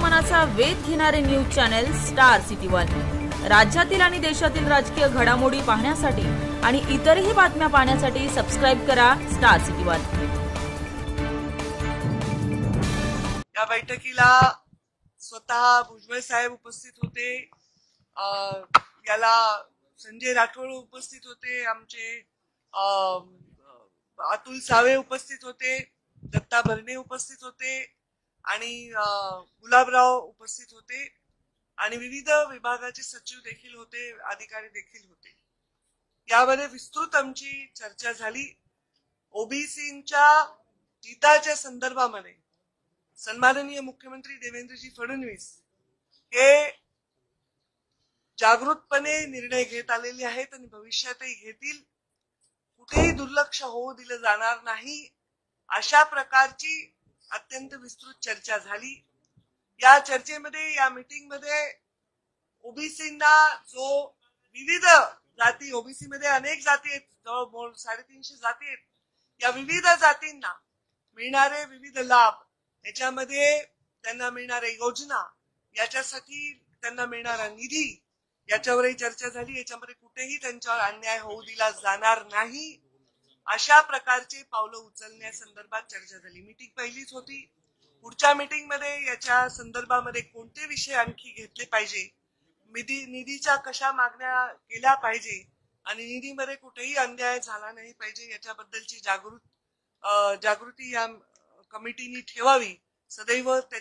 मनाचा वेध घेणारे news channel star city one. राज्यातील आणि देशातील राजकीय घडामोडी पाहण्यासाठी आणि इतरही बातम्या पाहण्यासाठी सबस्क्राइब करा स्टार सिटी वन। या बैठकीला स्वतः भुजबळ साहेब उपस्थित होते, याला संजय राठोड उपस्थित होते, आमचे अतुल सावे उपस्थित होते, दत्ता भरणे उपस्थित होते आणि गुलाबराव उपस्थित होते आणि विविध विभागाचे सचिव देखील होते, अधिकारी देखील होते। यामध्ये विस्तृत आमची चर्चा झाली। ओबीसींच्या हिताच्या संदर्भामध्ये सन्माननीय मुख्यमंत्री देवेंद्रजी फडणवीस हे जागृतपणे निर्णय घेत आलेले आहेत आणि भविष्यातही घेतील। कुठेही दुर्लक्ष होऊ दिलं जाणार नाही, अशा प्रकारची अत्यंत विस्तृत चर्चा झाली। या चर्चेमध्ये, या मीटिंग मध्ये ओबीसींना जो विविध जाती, ओबीसी मध्ये अनेक जाती आहेत, जवळ 350 जाती आहेत, या विविध जातींना मिळणारे विविध लाभ, याच्यामध्ये त्यांना मिळणाऱ्या योजना, याच्यासाठी त्यांना मिळणारा निधी, याच्यावरही चर्चा झाली। याच्यामध्ये कुठेही त्यांच्यावर अन्याय होऊ दिला जाणार नाही, अशा प्रकारचे पावलं उचलण्यासंदर्भात चर्चा झाली। मीटिंग पहिलीच होती। पुढच्या मीटिंग मध्ये याच्या संदर्भामध्ये कोणते विषय आणखी घेतले पाहिजे, निधीच्या कशा मागण्या केल्या पाहिजे आणि निधीमध्ये कुठेही अन्याय झाला नाही पाहिजे, याच्याबद्दलची जागृती या कमिटीने ठेवावी, सदैव त्याच्या